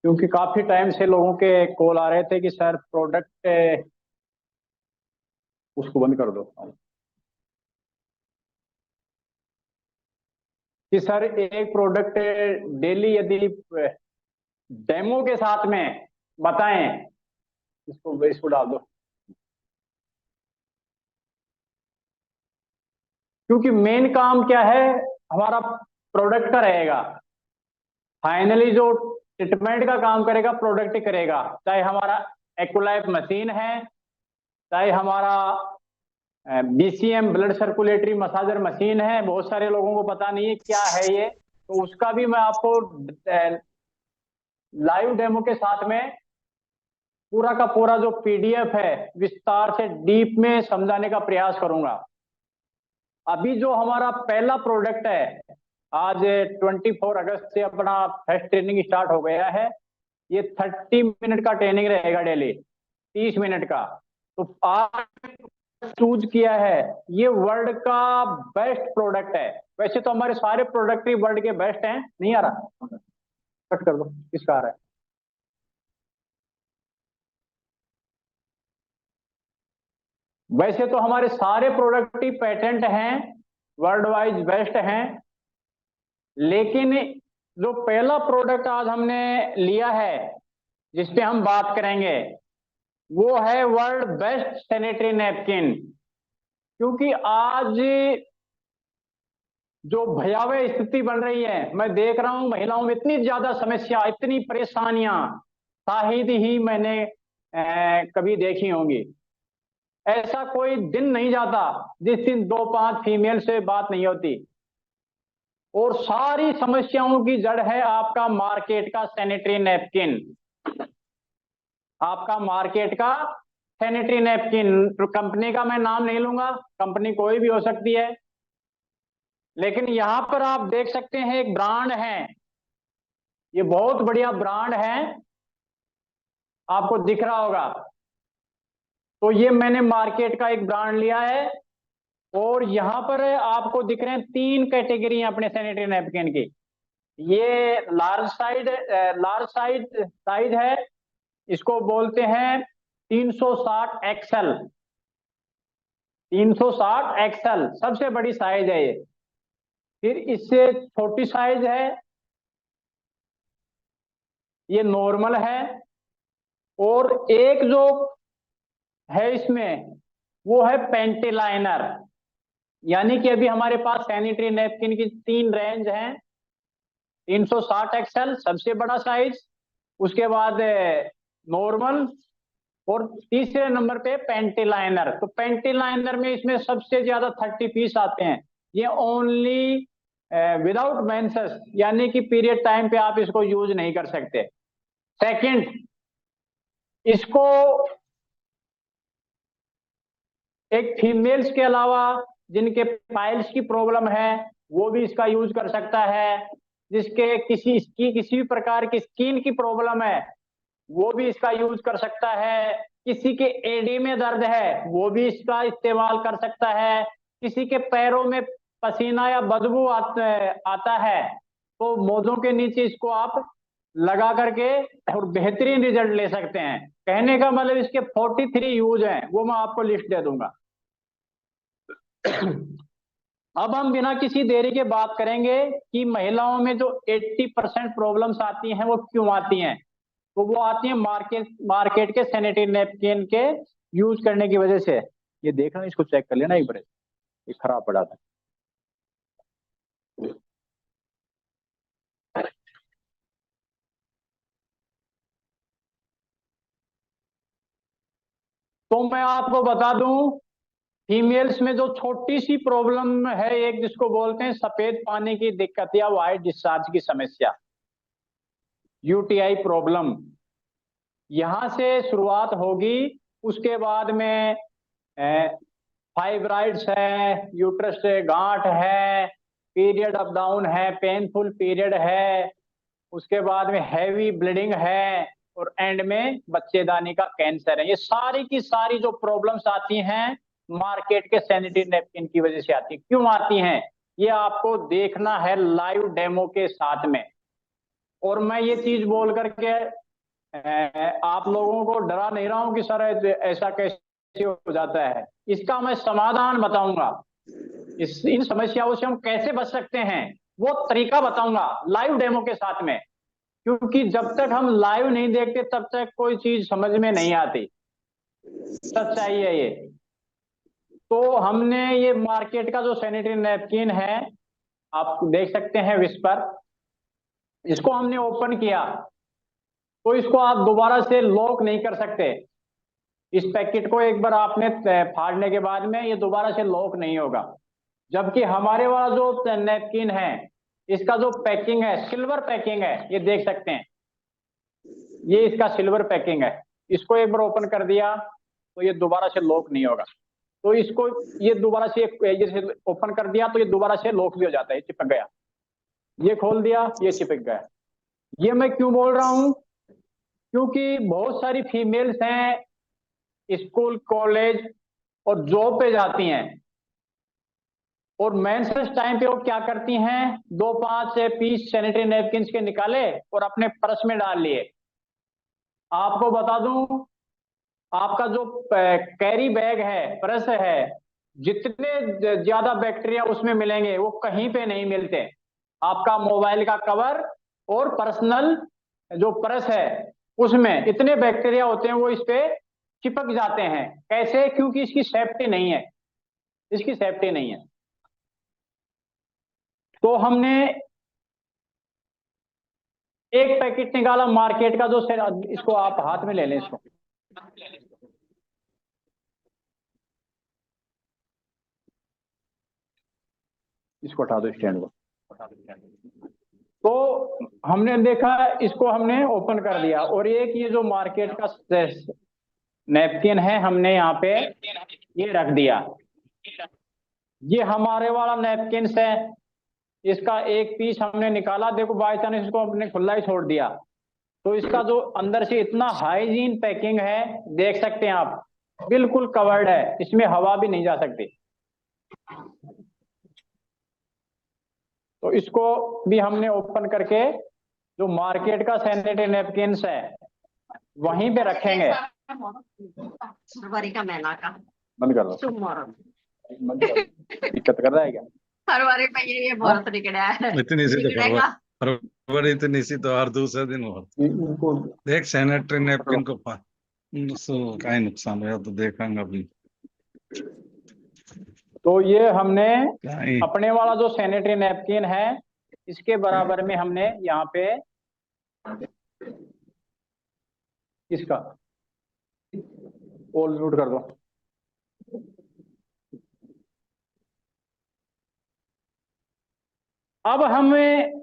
क्योंकि काफी टाइम से लोगों के कॉल आ रहे थे कि सर प्रोडक्ट, उसको बंद कर दो, कि सर एक प्रोडक्ट डेली यदि डेमो के साथ में बताएं, इसको इसको डाल दो। क्योंकि मेन काम क्या है हमारा प्रोडक्ट का रहेगा, फाइनली जो ट्रीटमेंट का काम करेगा प्रोडक्ट ही करेगा। चाहे हमारा एक्वालाइफ मशीन है, चाहे हमारा BCM blood circulatory massager machine है, बहुत सारे लोगों को पता नहीं है क्या है ये, तो उसका भी मैं आपको लाइव डेमो के साथ में पूरा का पूरा जो पीडीएफ है विस्तार से डीप में समझाने का प्रयास करूंगा। अभी जो हमारा पहला प्रोडक्ट है, आज 24 अगस्त से अपना फर्स्ट ट्रेनिंग स्टार्ट हो गया है। ये 30 मिनट का ट्रेनिंग रहेगा डेली, 30 मिनट का। तो आज चूज किया है, ये वर्ल्ड का बेस्ट प्रोडक्ट है। वैसे तो हमारे सारे प्रोडक्ट ही वर्ल्ड के बेस्ट हैं। नहीं आ रहा, कट कर दो, किसका आ रहा है? वैसे तो हमारे सारे प्रोडक्ट ही पेटेंट हैं, वर्ल्ड वाइज बेस्ट हैं, लेकिन जो पहला प्रोडक्ट आज हमने लिया है जिसपे हम बात करेंगे, वो है वर्ल्ड बेस्ट सैनिटरी नैपकिन। क्योंकि आज जो भयावह स्थिति बन रही है, मैं देख रहा हूं महिलाओं में इतनी ज्यादा समस्या, इतनी परेशानियां शायद ही मैंने कभी देखी होंगी। ऐसा कोई दिन नहीं जाता जिस दिन 2-5 फीमेल से बात नहीं होती। और सारी समस्याओं की जड़ है आपका मार्केट का सैनिटरी नैपकिन। आपका मार्केट का सैनिटरी नैपकिन, तो कंपनी का मैं नाम नहीं लूंगा, कंपनी कोई भी हो सकती है, लेकिन यहां पर आप देख सकते हैं एक ब्रांड है, ये बहुत बढ़िया ब्रांड है, आपको दिख रहा होगा। तो ये मैंने मार्केट का एक ब्रांड लिया है, और यहां पर आपको दिख रहे हैं 3 कैटेगरी है अपने सैनिटरी नैपकिन की। ये लार्ज साइज है, इसको बोलते हैं 360 एक्सएल। 360 एक्सएल सबसे बड़ी साइज है ये। फिर इससे छोटी साइज है, ये नॉर्मल है। और एक जो है इसमें, वो है पेंटी लाइनर। यानी कि अभी हमारे पास सैनिटरी नैपकिन की 3 रेंज हैं। 360 एक्सएल सबसे बड़ा साइज, उसके बाद नॉर्मल, और तीसरे नंबर पे पेंटी लाइनर। तो पेंटी लाइनर में इसमें सबसे ज्यादा 30 पीस आते हैं। ये ओनली विदाउट मेंसेस, यानी कि पीरियड टाइम पे आप इसको यूज नहीं कर सकते। सेकंड, इसको एक फीमेल्स के अलावा जिनके पाइल्स की प्रॉब्लम है वो भी इसका यूज कर सकता है। जिसके किसी भी प्रकार की स्किन की प्रॉब्लम है वो भी इसका यूज कर सकता है। किसी के एडी में दर्द है वो भी इसका इस्तेमाल कर सकता है। किसी के पैरों में पसीना या बदबू आता है तो मोजों के नीचे इसको आप लगा करके और बेहतरीन रिजल्ट ले सकते हैं। कहने का मतलब इसके 43 यूज हैं, वो मैं आपको लिस्ट दे दूंगा। अब हम बिना किसी देरी के बात करेंगे कि महिलाओं में जो 80% प्रॉब्लम्स आती हैं वो क्यों आती हैं। तो वो आती है मार्केट के सैनिटरी नैपकिन के यूज करने की वजह से। ये देखना, इसको चेक कर लेना एक बार, ये खराब पड़ा था। तो मैं आपको बता दूं, फीमेल्स में जो छोटी सी प्रॉब्लम है एक, जिसको बोलते हैं सफेद पानी की दिक्कत या व्हाइट डिस्चार्ज की समस्या, यूटीआई प्रॉब्लम, यहां से शुरुआत होगी। उसके बाद में फाइब्राइड्स है, यूट्रस से गांठ है, पीरियड अप डाउन है, पेनफुल पीरियड है, उसके बाद में हैवी ब्लीडिंग है, और एंड में बच्चेदानी का कैंसर है। ये सारी की सारी जो प्रॉब्लम्स आती हैं मार्केट के सैनिटरी नैपकिन की वजह से आती हैं। क्यों आती हैं ये आपको देखना है लाइव डेमो के साथ में। और मैं ये चीज बोल करके आप लोगों को डरा नहीं रहा हूं कि सर ऐसा कैसे हो जाता है। इसका मैं समाधान बताऊंगा, इन समस्याओं से हम कैसे बच सकते हैं वो तरीका बताऊंगा लाइव डेमो के साथ में। क्योंकि जब तक हम लाइव नहीं देखते तब तक कोई चीज समझ में नहीं आती, सच्चाई है ये। तो हमने ये मार्केट का जो सैनिटरी नैपकिन है, आप देख सकते हैं विस्पर, इसको हमने ओपन किया तो इसको आप दोबारा से लॉक नहीं कर सकते। इस पैकेट को एक बार आपने फाड़ने के बाद में ये दोबारा से लॉक नहीं होगा। जबकि हमारे वाला जो नैपकिन है, इसका जो पैकिंग है सिल्वर पैकिंग है, ये देख सकते हैं, ये इसका सिल्वर पैकिंग है। इसको एक बार ओपन कर दिया तो ये दोबारा से लॉक नहीं होगा। तो इसको ये दोबारा से ये ओपन कर दिया तो ये दोबारा से लॉक भी हो जाता है, चिपक गया। ये खोल दिया, ये चिपक गया। ये मैं क्यों बोल रहा हूं? क्योंकि बहुत सारी फीमेल्स हैं, स्कूल कॉलेज और जॉब पे जाती हैं, और मेंसेस टाइम पे वो क्या करती हैं, 2-5 पीस सैनिटरी नैपकिन के निकाले और अपने पर्स में डाल लिए। आपको बता दूं, आपका जो कैरी बैग है, पर्स है, जितने ज्यादा बैक्टीरिया उसमें मिलेंगे वो कहीं पे नहीं मिलते। आपका मोबाइल का कवर और पर्सनल जो पर्स है उसमें इतने बैक्टीरिया होते हैं, वो इस पे चिपक जाते हैं। कैसे? क्योंकि इसकी सेफ्टी नहीं है, इसकी सेफ्टी नहीं है। तो हमने एक पैकेट निकाला मार्केट का, जो इसको आप हाथ में ले लें, इसको इसको हटा दो, स्टैंड को। तो हमने देखा, इसको हमने ओपन कर दिया और एक ये जो मार्केट का नैपकिन है हमने यहाँ पे ये रख दिया। ये हमारे वाला नैपकिन है, इसका एक पीस हमने निकाला। देखो बाई चांस इसको हमने खुला ही छोड़ दिया तो इसका जो अंदर से इतना हाइजीन पैकिंग है, देख सकते हैं आप, बिल्कुल कवर्ड है, इसमें हवा भी नहीं जा सकती। तो इसको भी हमने ओपन करके जो मार्केट का सैनिटरी नैपकिन है वहीं पे रखेंगे। का महीना का बंद कर दो, बंद कर दो। दिक्कत कर रहा है क्या? फरवरी में ये बहुत निकला है, इतनी सी तो फरवरी इतनी सी तो हर दूसरे दिन हो। इनको देख सैनिटरी नैपकिन को का नुकसान हुआ तो देखेंगे अभी। तो ये हमने क्या ही अपने वाला जो सैनिटरी नैपकिन है इसके बराबर में हमने यहाँ पे इसका ऑल म्यूट कर दो। अब हमें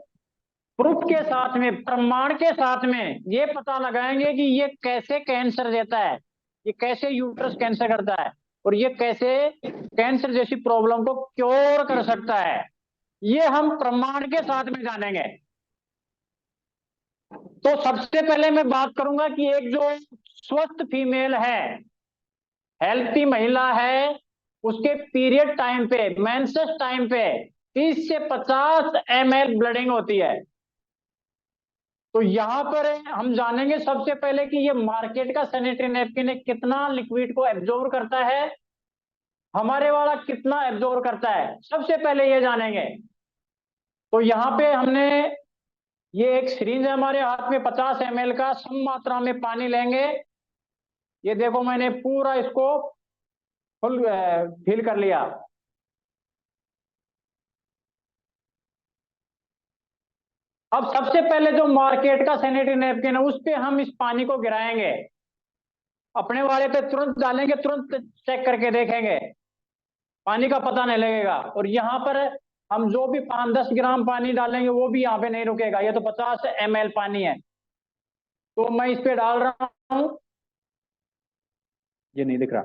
प्रूफ के साथ में, प्रमाण के साथ में ये पता लगाएंगे कि ये कैसे कैंसर देता है, ये कैसे यूट्रस कैंसर करता है, और ये कैसे कैंसर जैसी प्रॉब्लम को क्योर कर सकता है। ये हम प्रमाण के साथ में जानेंगे। तो सबसे पहले मैं बात करूंगा कि एक जो स्वस्थ फीमेल है, हेल्थी महिला है, उसके पीरियड टाइम पे, मेंसेस टाइम पे 30 से 50 ml ब्लडिंग होती है। तो यहां पर हम जानेंगे सबसे पहले कि ये मार्केट का सैनिटरी नैपकिन कितना लिक्विड को एब्जॉर्ब करता है, हमारे वाला कितना एब्जॉर्ब करता है, सबसे पहले ये जानेंगे। तो यहाँ पे हमने ये एक सिरिंज है हमारे हाथ में, 50 ml का, सम मात्रा में पानी लेंगे। ये देखो मैंने पूरा इसको फुल फिल कर लिया। अब सबसे पहले जो मार्केट का सैनिटरी नैपकिन है उस पे हम इस पानी को गिराएंगे, अपने वाले पे तुरंत डालेंगे, तुरंत चेक करके देखेंगे, पानी का पता नहीं लगेगा। और यहाँ पर हम जो भी 5-10 ग्राम पानी डालेंगे वो भी यहाँ पे नहीं रुकेगा, ये तो 50 ml पानी है। तो मैं इस पे डाल रहा हूं, ये नहीं दिख रहा।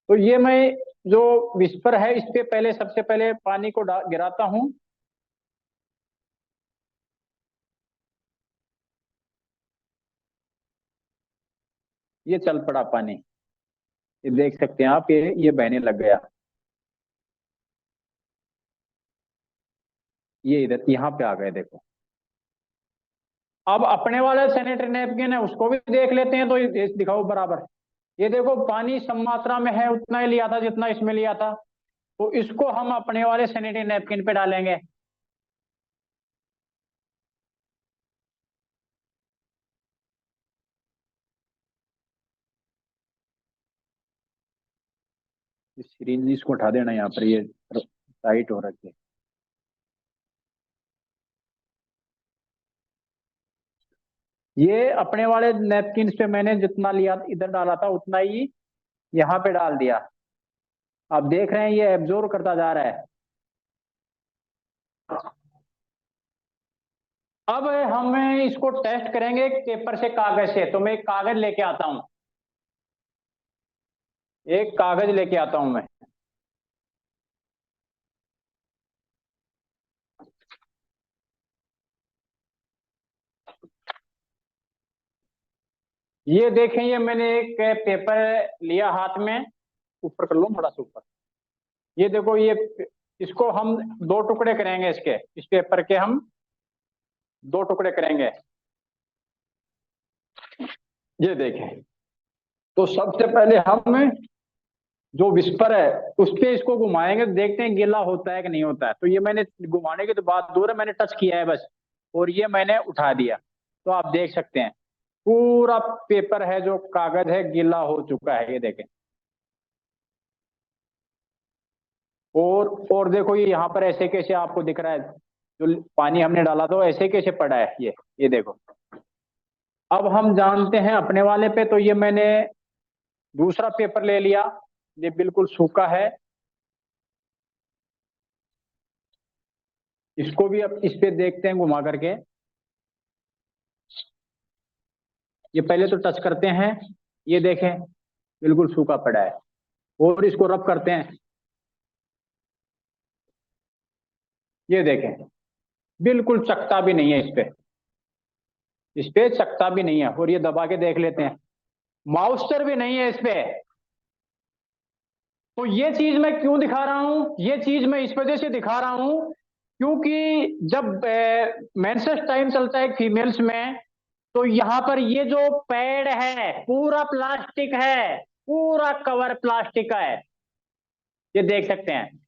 तो ये मैं जो विस्पर है इस पे पहले सबसे पहले पानी को गिराता हूं। ये चल पड़ा पानी। ये देख सकते हैं आप, ये बहने लग गया, ये इधर यहाँ पे आ गए देखो। अब अपने वाला सैनिटरी नैपकिन है उसको भी देख लेते हैं, तो ये दिखाओ बराबर। ये देखो पानी सम मात्रा में है, उतना ही लिया था जितना इसमें लिया था, तो इसको हम अपने वाले सैनिटरी नैपकिन पे डालेंगे। इस सिरिंज इसको उठा देना, यहाँ पर ये टाइट हो रखी है। ये अपने वाले नैपकिन पे मैंने जितना लिया इधर डाला था उतना ही यहाँ पे डाल दिया। आप देख रहे हैं ये एब्जॉर्ब करता जा रहा है। अब हम इसको टेस्ट करेंगे पेपर से, कागज से। तो मैं एक कागज लेके आता हूं, एक कागज लेके आता हूं मैं। ये देखें, ये मैंने एक पेपर लिया हाथ में, ऊपर कर लो थोड़ा सा ऊपर। ये देखो, ये इसको हम दो टुकड़े करेंगे, इसके इस पेपर के हम दो टुकड़े करेंगे। ये देखें, तो सबसे पहले हम जो विस्पर है उस पे इसको घुमाएंगे, देखते हैं गीला होता है कि नहीं होता है। तो ये मैंने घुमाने की तो बात दूर है, मैंने टच किया है बस, और ये मैंने उठा दिया। तो आप देख सकते हैं पूरा पेपर है जो कागज है गीला हो चुका है, ये देखें। और देखो, ये यहाँ पर ऐसे कैसे आपको दिख रहा है, जो पानी हमने डाला था ऐसे कैसे पड़ा है, ये देखो। अब हम जानते हैं अपने वाले पे, तो ये मैंने दूसरा पेपर ले लिया, ये बिल्कुल सूखा है। इसको भी अब इस पे देखते हैं घुमा करके। ये पहले तो टच करते हैं, ये देखें बिल्कुल सूखा पड़ा है। और इसको रब करते हैं, ये देखें बिल्कुल चकता भी नहीं है इस पे चकता भी नहीं है। और ये दबा के देख लेते हैं, मॉइस्चर भी नहीं है इस पे। तो ये चीज मैं क्यों दिखा रहा हूं, ये चीज मैं इस वजह से दिखा रहा हूं क्योंकि जब मेंसेस टाइम चलता है फीमेल्स में, तो यहाँ पर ये जो पैड है पूरा प्लास्टिक है, पूरा कवर प्लास्टिक का है, ये देख सकते हैं।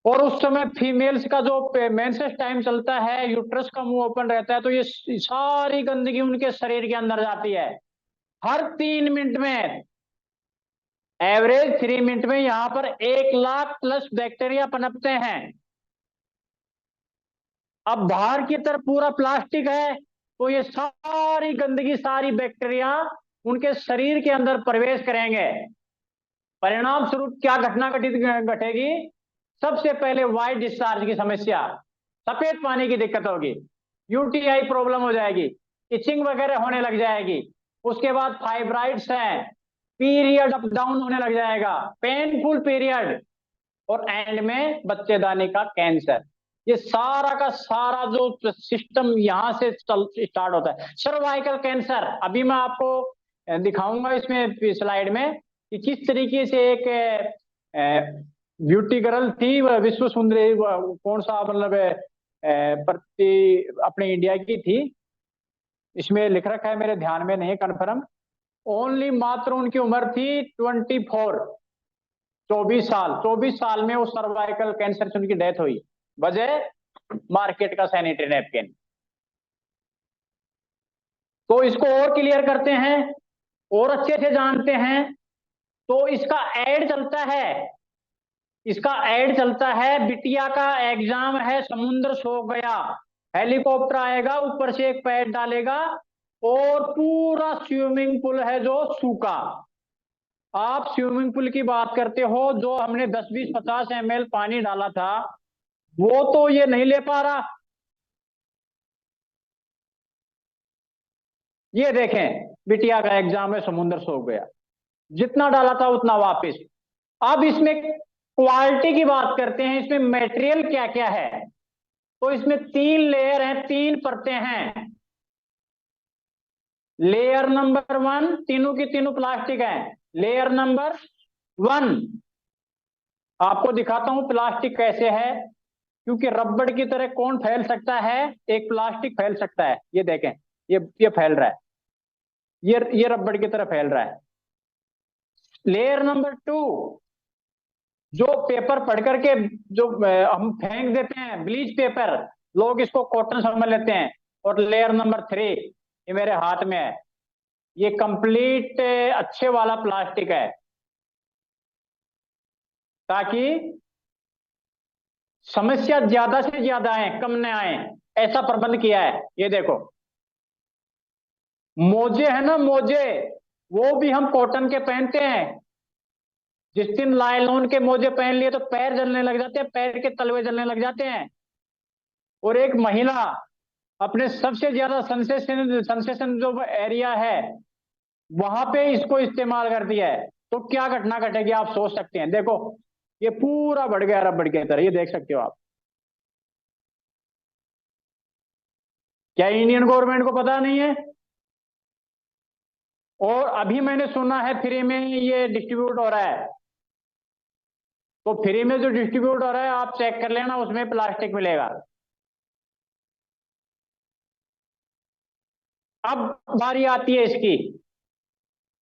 और उस समय फीमेल्स का जो मेंसेस टाइम चलता है, यूट्रस का मुंह ओपन रहता है, तो ये सारी गंदगी उनके शरीर के अंदर जाती है। हर 3 मिनट में, एवरेज 3 मिनट में यहां पर 1 लाख+ बैक्टीरिया पनपते हैं। अब बाहर की तरफ पूरा प्लास्टिक है, तो ये सारी गंदगी, सारी बैक्टीरिया उनके शरीर के अंदर प्रवेश करेंगे। परिणाम स्वरूप क्या घटना घटेगी? सबसे पहले वाइट डिस्चार्ज की समस्या, सफेद पानी की दिक्कत होगी, यूटीआई प्रॉब्लम हो जाएगी, इचिंग वगैरह होने लग जाएगी। उसके बाद फाइब्राइड्स हैं, पीरियड अप डाउन होने लग जाएगा, पेनफुल पीरियड, और एंड में बच्चेदानी का कैंसर। ये सारा का सारा जो सिस्टम यहां से स्टार्ट होता है। सर्वाइकल कैंसर अभी मैं आपको दिखाऊंगा इसमें स्लाइड में कि किस तरीके से एक ब्यूटी गर्ल थी, वह विश्व सुंदरी, कौन सा मतलब प्रति अपने इंडिया की थी, इसमें लिख रखा है मेरे ध्यान में नहीं कन्फर्म। ओनली मात्र उनकी उम्र थी 24 साल। 24 साल में वो सर्वाइकल कैंसर से उनकी डेथ हुई, वजह मार्केट का सैनिटरी नैपकिन। तो इसको और क्लियर करते हैं और अच्छे से जानते हैं। तो इसका ऐड चलता है, इसका ऐड चलता है, बिटिया का एग्जाम है, समुद्र सो गया, हेलीकॉप्टर आएगा, ऊपर से एक पैड डालेगा और पूरा स्विमिंग पूल है जो सूखा। आप स्विमिंग पूल की बात करते हो, जो हमने 10, 20, 50 ml पानी डाला था वो तो ये नहीं ले पा रहा। ये देखें, बिटिया का एग्जाम है, समुद्र सो गया, जितना डाला था उतना वापस। अब इसमें क्वालिटी की बात करते हैं, इसमें मटेरियल क्या क्या है। तो इसमें 3 लेयर हैं, 3 परतें हैं। लेयर नंबर 1, तीनों की तीनों प्लास्टिक है। लेयर नंबर 1 आपको दिखाता हूं प्लास्टिक कैसे है, क्योंकि रबड़ की तरह कौन फैल सकता है, एक प्लास्टिक फैल सकता है। ये देखें, ये फैल रहा है, ये रबड़ की तरह फैल रहा है। लेयर नंबर 2 जो पेपर पढ़ करके जो हम फेंक देते हैं, ब्लीच पेपर, लोग इसको कॉटन समझ लेते हैं। और लेयर नंबर 3 ये मेरे हाथ में है, ये कंप्लीट अच्छे वाला प्लास्टिक है, ताकि समस्या ज्यादा से ज्यादा आए, कम न आए, ऐसा प्रबंध किया है। ये देखो मोजे है ना, मोजे, वो भी हम कॉटन के पहनते हैं। जिस दिन लाइलॉन के मोजे पहन लिए तो पैर जलने लग जाते हैं, पैर के तलवे जलने लग जाते हैं। और एक महिला अपने सबसे ज्यादा सेंसेशन जो एरिया है वहां पे इसको इस्तेमाल कर दिया है, तो क्या घटना घटेगी आप सोच सकते हैं। देखो ये पूरा बढ़ गया रबड़ की तरह, ये देख सकते हो आप। क्या इंडियन गवर्नमेंट को पता नहीं है? और अभी मैंने सुना है फ्री में ये डिस्ट्रीब्यूट हो रहा है, तो फ्री में जो डिस्ट्रीब्यूट हो रहा है आप चेक कर लेना, उसमें प्लास्टिक मिलेगा। अब बारी आती है इसकी,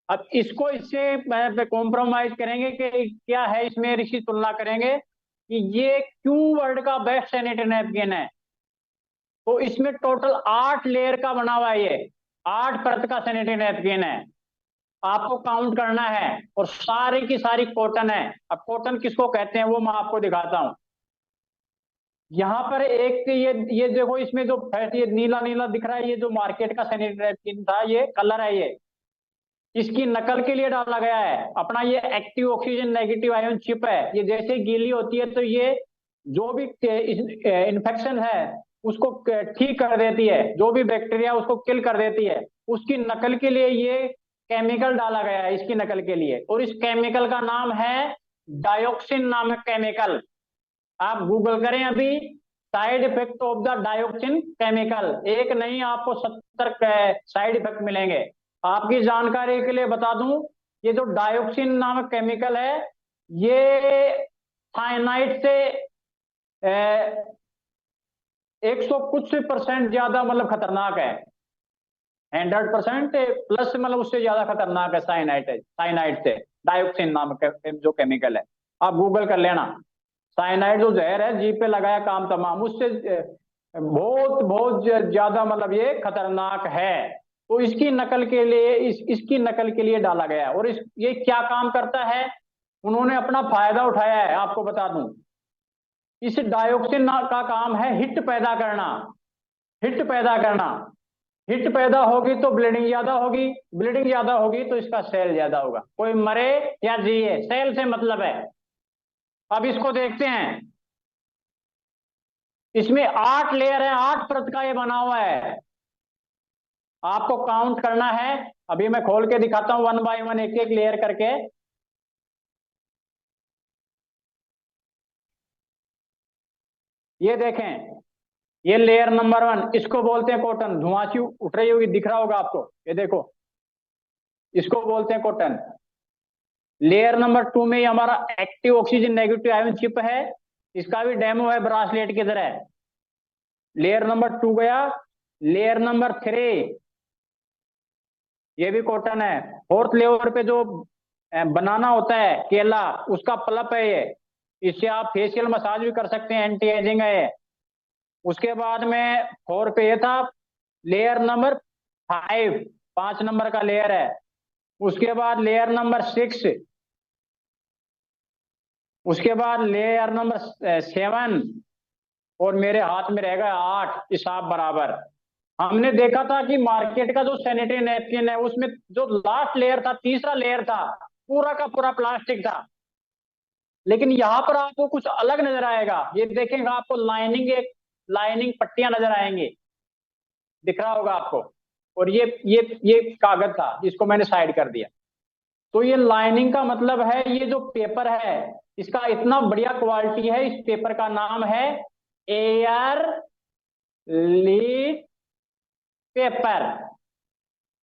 अब इसको इससे कॉम्प्रोमाइज करेंगे कि क्या है इसमें, इसकी तुलना करेंगे कि ये क्यों वर्ल्ड का बेस्ट सैनिटरी नैपकिन है। तो इसमें टोटल 8 लेयर का बना हुआ है, ये 8 परत का सैनिटरी नैपकिन है। आपको काउंट करना है, और सारी की सारी कॉटन है। अब कॉटन किसको कहते हैं वो मैं आपको दिखाता हूं। यहां पर एक ये देखो, इसमें जो ये नीला नीला दिख रहा है, ये जो मार्केट का सैनिटरी नैपकिन था, ये कलर है, ये इसकी नकल के लिए डाला गया है। अपना ये active oxygen negative ion chip है, ये जैसे गीली होती है तो ये जो भी इन्फेक्शन है उसको ठीक कर देती है, जो भी बैक्टीरिया उसको किल कर देती है। उसकी नकल के लिए ये केमिकल डाला गया है, इसकी नकल के लिए। और इस केमिकल का नाम है डायोक्सिन नामक केमिकल। आप गूगल करें अभी, side effect of the dioxin chemical, एक नहीं आपको 70 साइड इफेक्ट मिलेंगे। आपकी जानकारी के लिए बता दूं, ये जो डायोक्सिन नामक केमिकल है, ये साइनाइड से 100 कुछ % ज्यादा मतलब खतरनाक है। 100% प्लस मतलब उससे ज्यादा खतरनाक है साइनाइड से। डायोक्सिन नामक जो केमिकल है, आप गूगल कर लेना। साइनाइड जो जहर है, जीभ पे लगाया काम तमाम, उससे बहुत बहुत ज्यादा मतलब ये खतरनाक है। तो इसकी नकल के लिए इसकी नकल के लिए डाला गया है। और ये क्या काम करता है, उन्होंने अपना फायदा उठाया है, आपको बता दूं। इस डायोक्सिन का काम है हिट पैदा करना, हिट पैदा करना। हिट पैदा होगी तो ब्लीडिंग ज्यादा होगी, ब्लीडिंग ज्यादा होगी तो इसका सेल ज्यादा होगा, कोई मरे या जिए, सेल से मतलब है। अब इसको देखते हैं, इसमें 8 लेयर है, 8 परत का ये बना हुआ है। आपको काउंट करना है, अभी मैं खोल के दिखाता हूं 1 बाय 1, एक एक लेयर करके। ये देखें, ये लेयर नंबर 1, इसको बोलते हैं कॉटन। धुआं सी उठ रही होगी, दिख रहा होगा आपको, ये देखो, इसको बोलते हैं कॉटन। लेयर नंबर 2 में हमारा active oxygen negative ion chip है, इसका भी डेमो है ब्रासलेट की तरह। लेयर नंबर 2 गया। लेयर नंबर 3 ये भी कॉटन है। 4th लेयर पे जो बनाना होता है केला, उसका पल्प है ये, इससे आप फेशियल मसाज भी कर सकते हैं, एंटी एजिंग है ये। उसके बाद में 4 पे ये था। लेयर नंबर 5, 5 नंबर का लेयर है। उसके बाद लेयर नंबर 6, उसके बाद लेयर नंबर 7, और मेरे हाथ में रहेगा 8 हिसाब बराबर। हमने देखा था कि मार्केट का जो सैनिटरी नैपकिन है उसमें जो लास्ट लेयर था, तीसरा लेयर था, पूरा का पूरा प्लास्टिक था। लेकिन यहां पर आपको कुछ अलग नजर आएगा, ये देखेंगे आपको लाइनिंग पट्टियां नजर आएंगी, दिख रहा होगा आपको। और ये कागज था जिसको मैंने साइड कर दिया। तो ये लाइनिंग का मतलब है, ये जो पेपर है इसका इतना बढ़िया क्वालिटी है। इस पेपर का नाम है air lead paper,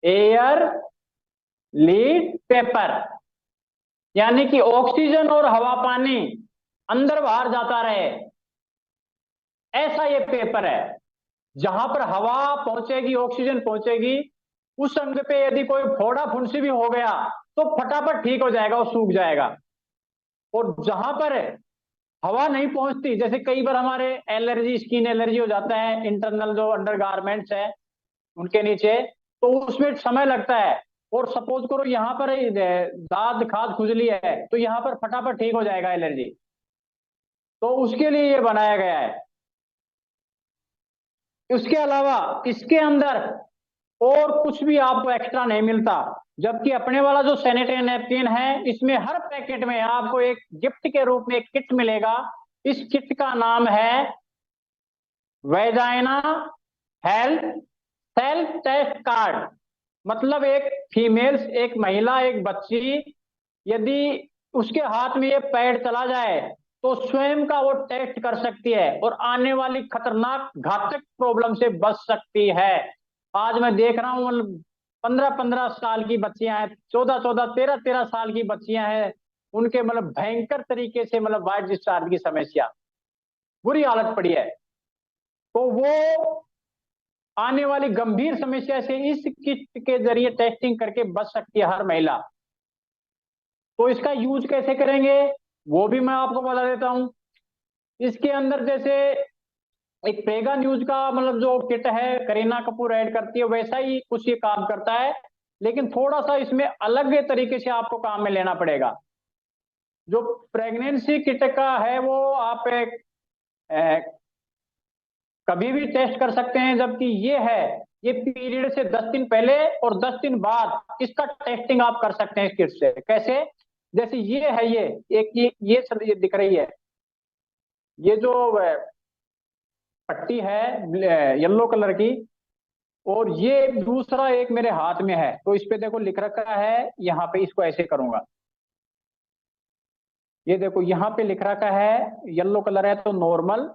air lead paper. यानी कि ऑक्सीजन और हवा पानी अंदर बाहर जाता रहे, ऐसा ये पेपर है। जहां पर हवा पहुंचेगी, ऑक्सीजन पहुंचेगी, उस अंग पे यदि कोई फोड़ा फुंसी भी हो गया तो फटाफट ठीक हो जाएगा, वो सूख जाएगा। और जहां पर हवा नहीं पहुंचती, जैसे कई बार हमारे एलर्जी, स्किन एलर्जी हो जाता है, इंटरनल जो अंडरगारमेंट्स है उनके नीचे, तो उसमें समय लगता है। और सपोज करो यहाँ पर दाद खाद खुजली है तो यहाँ पर फटाफट ठीक हो जाएगा एलर्जी। तो उसके लिए ये बनाया गया है। उसके अलावा इसके अंदर और कुछ भी आपको एक्स्ट्रा नहीं मिलता। जबकि अपने वाला जो सैनिटरी नैपकिन है, इसमें हर पैकेट में आपको एक गिफ्ट के रूप में एक किट मिलेगा। इस किट का नाम है vagina health self test card. मतलब एक फीमेल्स, एक महिला, एक बच्ची, यदि उसके हाथ में ये पैड चला जाए तो स्वयं का वो टेस्ट कर सकती है और आने वाली खतरनाक घातक प्रॉब्लम से बच सकती है। आज मैं देख रहा हूँ 15-15 साल की बच्चियां हैं, 14-14, 13-13 साल की बच्चियां हैं, उनके मतलब भयंकर तरीके से मतलब वाइट डिस्चार्ज की समस्या, बुरी हालत पड़ी है। तो वो आने वाली गंभीर समस्या से इस किट के जरिए टेस्टिंग करके बच सकती है हर महिला। तो इसका यूज कैसे करेंगे वो भी मैं आपको बता देता हूं। इसके अंदर जैसे एक प्रेगा न्यूज का मतलब जो किट है, करीना कपूर ऐड करती है, वैसा ही कुछ ये काम करता है, लेकिन थोड़ा सा इसमें अलग तरीके से आपको काम में लेना पड़ेगा। जो प्रेगनेंसी किट का है वो आप कभी भी टेस्ट कर सकते हैं, जबकि ये है, ये पीरियड से 10 दिन पहले और 10 दिन बाद इसका टेस्टिंग आप कर सकते हैं इस किट से। कैसे? जैसे ये है, ये एक ये दिख रही है, ये जो पट्टी है येलो कलर की, और ये दूसरा एक मेरे हाथ में है, तो इस पे देखो लिख रखा है, यहाँ पे इसको ऐसे करूंगा, ये देखो यहाँ पे लिख रखा है, येलो कलर है तो नॉर्मल,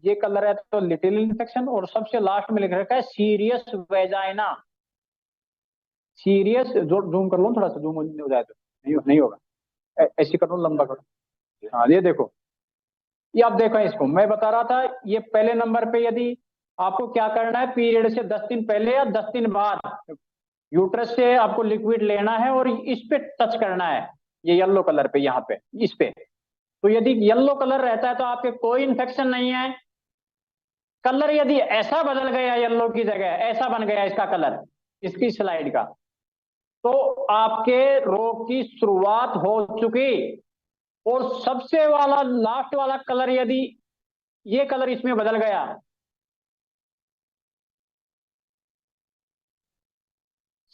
ये कलर है तो लिटिल इन्फेक्शन, और सबसे लास्ट में लिख रखा है सीरियस वेजाइना। सीरियस, जो जूम कर लो थोड़ा सा, जूम हो जाए तो नहीं होगा, ऐसे कर लो, लंबा करो। हाँ ये देखो, ये आप देखो, इसको मैं बता रहा था, ये पहले नंबर पे यदि आपको क्या करना है, पीरियड से 10 दिन पहले या 10 दिन बाद यूट्रस से आपको लिक्विड लेना है और इस पे टच करना है, ये येलो कलर पे, यहाँ पे इस पे। तो यदि येलो कलर रहता है तो आपके कोई इन्फेक्शन नहीं है। कलर यदि ऐसा बदल गया, येलो की जगह ऐसा बन गया इसका कलर, इसकी स्लाइड का, तो आपके रोग की शुरुआत हो चुकी। और सबसे वाला लास्ट वाला कलर, यदि ये कलर इसमें बदल गया,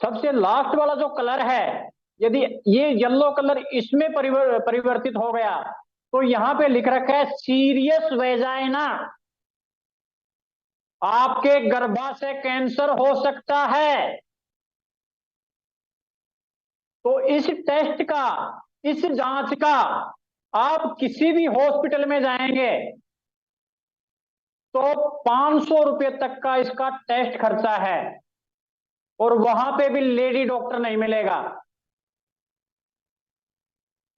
सबसे लास्ट वाला जो कलर है, यदि ये येलो कलर इसमें परिवर्तित हो गया, तो यहां पे लिख रखा है सीरियस वेजाइना, आपके गर्भाशय कैंसर हो सकता है। तो इस टेस्ट का, इस जांच का, आप किसी भी हॉस्पिटल में जाएंगे तो 500 रुपए तक का इसका टेस्ट खर्चा है, और वहां पे भी लेडी डॉक्टर नहीं मिलेगा।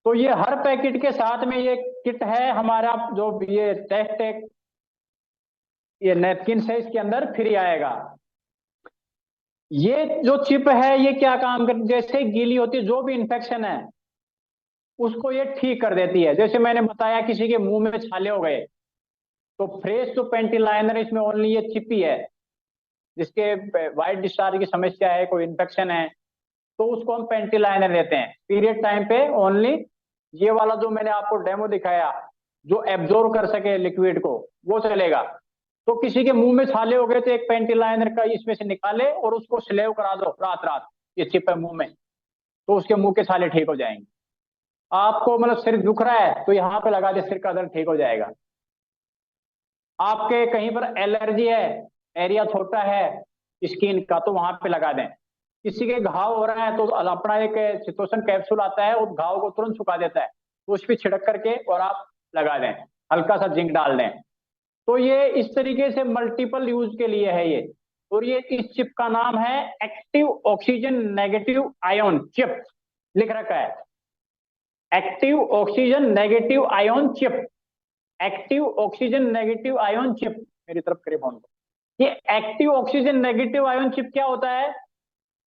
तो ये हर पैकेट के साथ में ये किट है हमारा, जो ये टेस्ट है, ये नैपकिन है, इसके अंदर फ्री आएगा। ये जो चिप है ये क्या काम करती, जैसे गीली होती है जो भी इंफेक्शन है उसको ये ठीक कर देती है। जैसे मैंने बताया, किसी के मुंह में छाले हो गए तो फ्रेश जो पेंटी लाइनर, इसमें ओनली ये चिप ही है, जिसके वाइट डिस्चार्ज की समस्या है, कोई इन्फेक्शन है, तो उसको हम पेंटी लाइनर देते हैं पीरियड टाइम पे ओनली। ये वाला जो मैंने आपको डेमो दिखाया, जो एब्जॉर्ब कर सके लिक्विड को, वो चलेगा। तो किसी के मुंह में छाले हो गए तो एक पेंटी लाइनर का इसमें से निकाले और उसको स्लेव करा दो रात रात, ये चिप है मुंह में, तो उसके मुंह के छाले ठीक हो जाएंगे। आपको मतलब सिर दुख रहा है तो यहाँ पे लगा दे, सिर का दर्द ठीक हो जाएगा। आपके कहीं पर एलर्जी है, एरिया छोटा है स्किन का, तो वहां पे लगा दें। किसी के घाव हो रहा है तो अपना एक सितोसन कैप्सूल आता है, उस घाव को तुरंत सुखा देता है, तो उस पर छिड़क करके और आप लगा दें, हल्का सा जिंक डाल दें। तो ये इस तरीके से मल्टीपल यूज के लिए है ये। और ये इस चिप का नाम है active oxygen negative ion chip, लिख रखा है। Active oxygen negative ion chip, active oxygen negative ion chip, मेरी तरफ करीब फोन। ये active oxygen negative ion chip क्या होता है?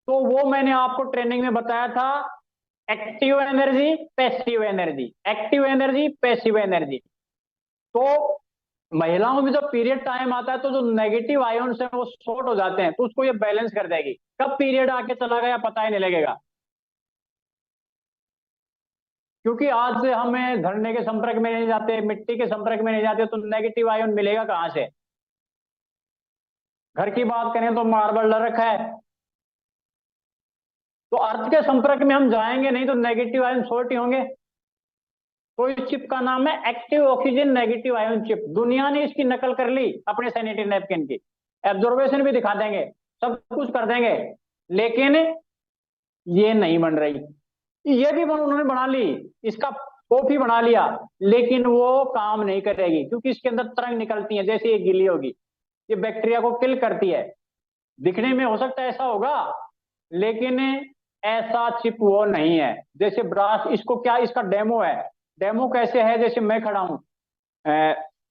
तो वो मैंने आपको ट्रेनिंग में बताया था, active energy passive energy, active energy passive energy. तो महिलाओं में जब पीरियड टाइम आता है तो जो नेगेटिव आयोन्स है वो शॉर्ट हो जाते हैं, तो उसको ये बैलेंस कर देगी। कब पीरियड आके चला गया पता ही नहीं लगेगा, क्योंकि आज से हमें धरने के संपर्क में नहीं जाते, मिट्टी के संपर्क में नहीं जाते, तो नेगेटिव आयन मिलेगा कहां से? घर की बात करें तो मार्बल डल रखा है, तो अर्थ के संपर्क में हम जाएंगे नहीं तो नेगेटिव आयन शॉर्ट ही होंगे। तो इस चिप का नाम है active oxygen negative ion chip. दुनिया ने इसकी नकल कर ली अपने सैनिटरी नैपकिन की, एब्जॉर्बेशन भी दिखा देंगे, सब कुछ कर देंगे, लेकिन ये नहीं बन रही। ये भी उन्होंने बना ली, इसका कॉपी बना लिया, लेकिन वो काम नहीं करेगी, क्योंकि इसके अंदर तरंग निकलती है, जैसे ये गिली होगी, ये बैक्टीरिया को किल करती है। दिखने में हो सकता है ऐसा होगा, लेकिन ऐसा चिप वो नहीं है। जैसे ब्रास, इसको क्या, इसका डेमो है। डेमो कैसे है? जैसे मैं खड़ा हूं,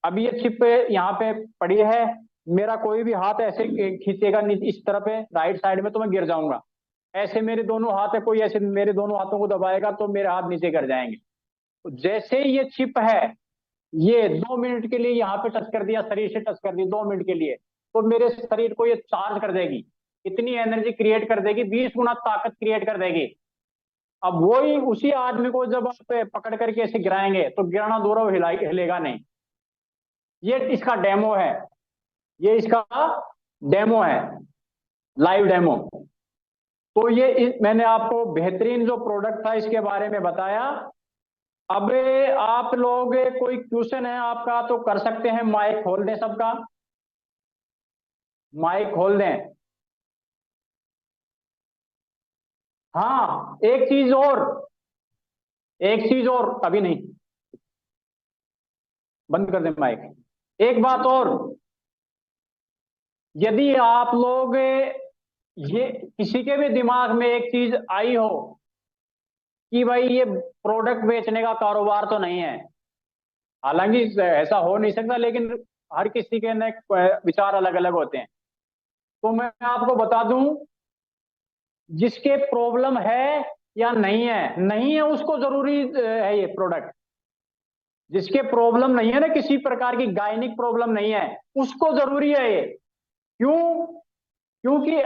अभी ये चिप यहाँ पे पड़ी है, मेरा कोई भी हाथ ऐसे खींचेगा इस तरफ है राइट साइड में तो मैं गिर जाऊंगा। ऐसे मेरे दोनों हाथ है, कोई ऐसे मेरे दोनों हाथों को दबाएगा तो मेरे हाथ नीचे गिर जाएंगे। तो जैसे ये चिप है, ये 2 मिनट के लिए यहाँ पे टच कर दिया, शरीर से टच कर दी 2 मिनट के लिए, तो मेरे शरीर को ये चार्ज कर देगी, इतनी एनर्जी क्रिएट कर देगी, 20 गुना ताकत क्रिएट कर देगी। अब वही उसी आदमी को जब आप पकड़ करके ऐसे गिराएंगे तो गिराना दूर हिलेगा नहीं। ये इसका डेमो है, ये इसका डेमो है, लाइव डेमो। तो ये मैंने आपको बेहतरीन जो प्रोडक्ट था इसके बारे में बताया। अब आप लोग कोई क्वेश्चन है आपका तो कर सकते हैं, माइक खोल दें सबका, माइक खोल दें। हाँ एक चीज और, एक चीज और, अभी नहीं, बंद कर दें माइक। एक बात और, यदि आप लोग ये किसी के भी दिमाग में एक चीज आई हो कि भाई ये प्रोडक्ट बेचने का कारोबार तो नहीं है, हालांकि ऐसा हो नहीं सकता, लेकिन हर किसी के न विचार अलग अलग होते हैं, तो मैं आपको बता दूं, जिसके प्रॉब्लम है या नहीं है, नहीं है उसको जरूरी है ये प्रोडक्ट। जिसके प्रॉब्लम नहीं है ना, किसी प्रकार की गायनिक प्रॉब्लम नहीं है, उसको जरूरी है ये। क्यों? क्योंकि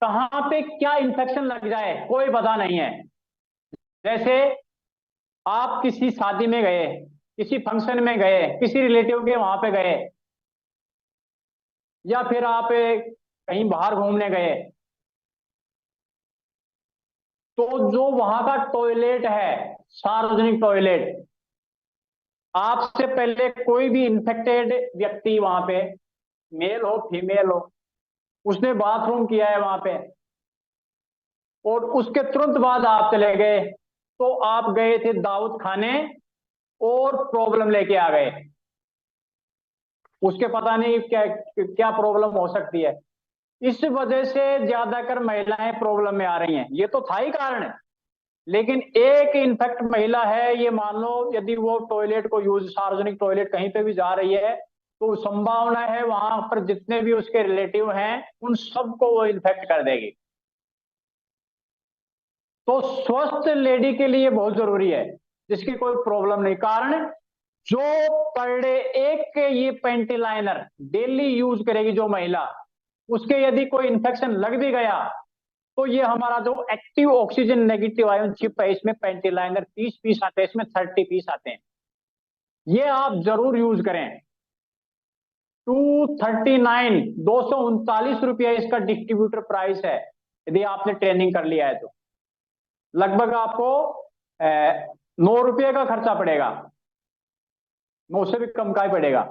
कहां पे क्या इंफेक्शन लग जाए कोई पता नहीं है। जैसे आप किसी शादी में गए, किसी फंक्शन में गए, किसी रिलेटिव के वहां पे गए, या फिर आप कहीं बाहर घूमने गए, तो जो वहां का टॉयलेट है, सार्वजनिक टॉयलेट, आपसे पहले कोई भी इंफेक्टेड व्यक्ति वहां पे, मेल हो फीमेल हो, उसने बाथरूम किया है वहां पे, और उसके तुरंत बाद आप चले गए, तो आप गए थे दाऊद खाने और प्रॉब्लम लेके आ गए। उसके पता नहीं क्या क्या प्रॉब्लम हो सकती है। इस वजह से ज्यादातर महिलाएं प्रॉब्लम में आ रही हैं। ये तो था ही कारण, लेकिन एक इनफेक्ट महिला है, ये मान लो यदि वो टॉयलेट को यूज, सार्वजनिक टॉयलेट कहीं पे भी जा रही है, तो संभावना है वहां पर जितने भी उसके रिलेटिव हैं उन सबको वो इन्फेक्ट कर देगी। तो स्वस्थ लेडी के लिए बहुत जरूरी है, जिसकी कोई प्रॉब्लम नहीं। कारण जो पर डे एक ये पैंटी लाइनर डेली यूज करेगी जो महिला, उसके यदि कोई इन्फेक्शन लग भी गया, तो ये हमारा जो active oxygen negative ion chip है, इसमें पैंटी लाइनर 30 पीस आते हैं, इसमें 30 पीस आते हैं, ये आप जरूर यूज करें। 239 ₹239 इसका डिस्ट्रीब्यूटर प्राइस है, यदि आपने ट्रेनिंग कर लिया है तो। लगभग आपको ₹9 का खर्चा पड़ेगा, 9 से भी कम का ही पड़ेगा।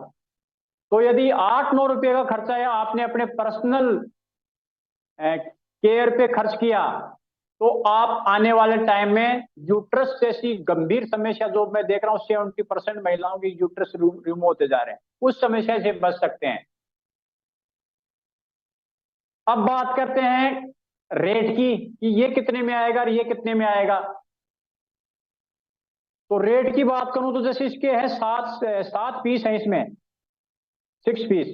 तो यदि 8-9 का खर्चा है आपने अपने पर्सनल केयर पे खर्च किया, तो आप आने वाले टाइम में यूट्रस जैसी गंभीर समस्या, जो मैं देख रहा हूं 70% महिलाओं की यूट्रस रिमूव होते जा रहे हैं, उस समस्या से बच सकते हैं। अब बात करते हैं रेट की, कि ये कितने में आएगा और ये कितने में आएगा। तो रेट की बात करूं तो जैसे इसके हैं 7 पीस हैं इसमें, 6 पीस,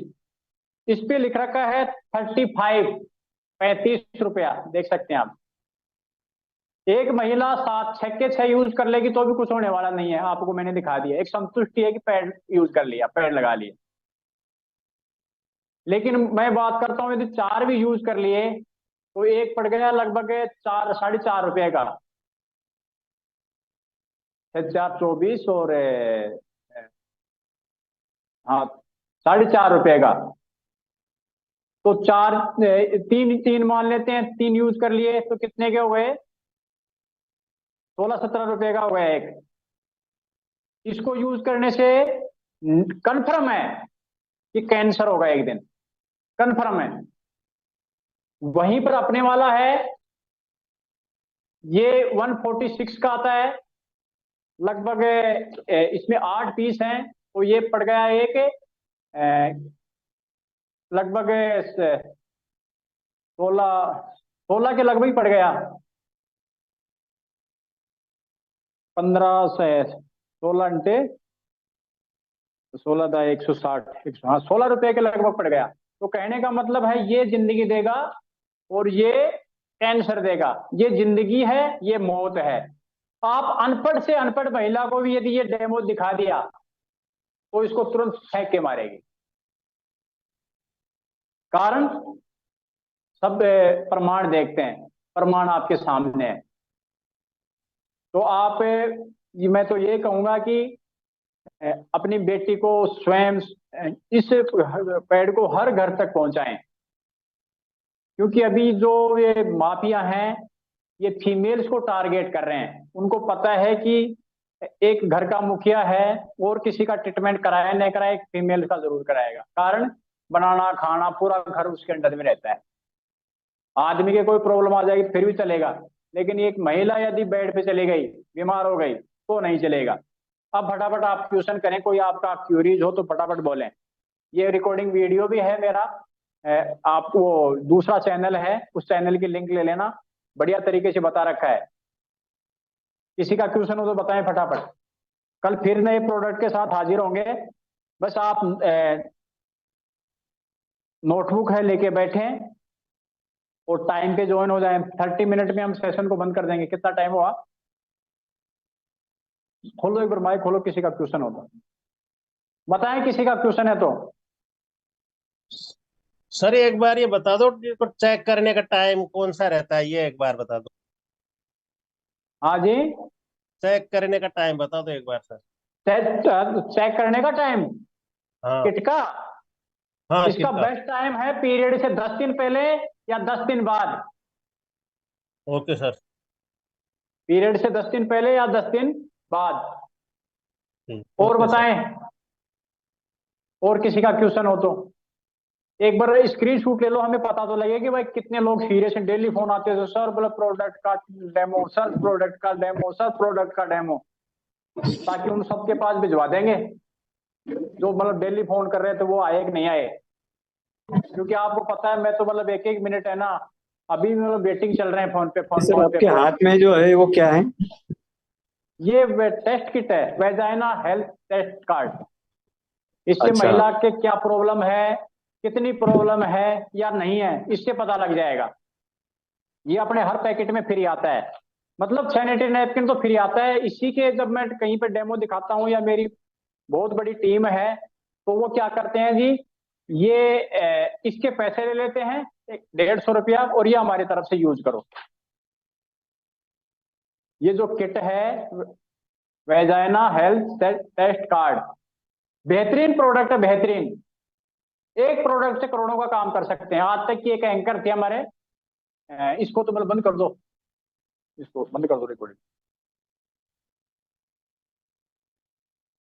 इस पे लिख रखा है 35 रुपया, देख सकते हैं आप। एक महिला 6 के 6 यूज कर लेगी तो भी कुछ होने वाला नहीं है, आपको मैंने दिखा दिया, एक संतुष्टि है कि पैड यूज कर लिया, पैड लगा लिया। लेकिन मैं बात करता हूं यदि 4 भी यूज कर लिए तो एक पड़ गया लगभग 4 साढ़े 4 रुपए का, 4 24 और हाँ 4.5 रुपए का। तो 3 मान लेते हैं, 3 यूज कर लिए तो कितने के हो गए, 16-17 रुपए का हो गया एक। इसको यूज करने से कंफर्म है कि कैंसर होगा एक दिन, कंफर्म है। वहीं पर अपने वाला है, ये 146 का आता है लगभग, इसमें 8 पीस हैं, तो ये पड़ गया एक लगभग 16 के लगभग पड़ गया, 15 से 16 अंटे 16 दा 160, हाँ 16 रुपए के लगभग पड़ गया। तो कहने का मतलब है ये जिंदगी देगा और ये कैंसर देगा, ये जिंदगी है ये मौत है। आप अनपढ़ से अनपढ़ महिला को भी यदि ये डेमो दिखा दिया तो इसको तुरंत फेंक के मारेगी। कारण सब प्रमाण देखते हैं, प्रमाण आपके सामने है। तो आप मैं तो ये कहूंगा कि अपनी बेटी को स्वयं इस पैड को हर घर तक पहुंचाएं, क्योंकि अभी जो ये माफिया हैं ये फीमेल्स को टारगेट कर रहे हैं। उनको पता है कि एक घर का मुखिया है और किसी का ट्रीटमेंट कराया नहीं कराया, एक फीमेल का जरूर कराएगा। कारण बनाना खाना पूरा घर उसके अंडर में रहता है। आदमी के कोई प्रॉब्लम आ जाएगी फिर भी चलेगा, लेकिन एक महिला यदि बेड पे चली गई, बीमार हो गई तो नहीं चलेगा। अब फटाफट आप क्वेश्चन करें, कोई आपका क्यूरीज हो तो फटाफट बोलें। ये रिकॉर्डिंग वीडियो भी है मेरा, आपको दूसरा चैनल है उस चैनल की लिंक ले लेना, बढ़िया तरीके से बता रखा है। किसी का क्वेश्चन हो तो बताएं फटाफट। कल फिर नए प्रोडक्ट के साथ हाजिर होंगे। बस आप नोटबुक है लेके बैठें और टाइम पे ज्वाइन हो जाएं। 30 मिनट में हम सेशन को बंद कर देंगे। कितना टाइम हुआ? खोलो एक बार माइक खोलो, किसी का क्वेश्चन हो तो बताएं, किसी का क्वेश्चन है तो। सर एक बार ये बता दो कि चेक करने का टाइम कौन सा रहता है, ये एक बार बता दो। हाँ जी, चेक करने का टाइम बता दो एक बार सर। चेक करने का टाइम हाँ किट का, हाँ इसका कितना? बेस्ट टाइम है पीरियड से 10 दिन पहले या 10 दिन बाद। Okay sir. पीरियड से 10 दिन पहले या 10 दिन बाद। और ओके सर। बताएं, और किसी का क्वेश्चन हो तो एक बार स्क्रीनशॉट ले लो, हमें पता तो लगे कि भाई कितने लोग सीरियस हैं। डेली फोन आते हैं सर मतलब प्रोडक्ट का डेमो, सर प्रोडक्ट का डेमो, सर प्रोडक्ट का डेमो, ताकि उन सबके पास भिजवा देंगे जो मतलब डेली फोन कर रहे थे वो आए कि नहीं आए। क्योंकि आपको पता है मैं तो मतलब एक एक मिनट है ना, अभी मतलब वेटिंग चल रहे हैं फोन पे, फोन सर आपके हाथ में जो है वो क्या है? ये टेस्ट किट है, वेजाइना हेल्थ टेस्ट कार्ड। इससे अच्छा। महिला के क्या प्रॉब्लम है, कितनी प्रॉब्लम है या नहीं है, इससे पता लग जाएगा। ये अपने हर पैकेट में फ्री आता है, मतलब सैनिटरी नैपकिन तो फ्री आता है। इसी के जब मैं कहीं पे डेमो दिखाता हूँ या मेरी बहुत बड़ी टीम है तो वो क्या करते हैं जी, ये इसके पैसे ले लेते हैं 150 रुपया और ये हमारी तरफ से यूज करो। ये जो किट है वेजाइना हेल्थ टेस्ट कार्ड, बेहतरीन प्रोडक्ट है, बेहतरीन। एक प्रोडक्ट से करोड़ों का काम कर सकते हैं। आज तक की एक एंकर थे हमारे, इसको तो मतलब बंद कर दो, इसको बंद कर दो रिकॉर्डिंग।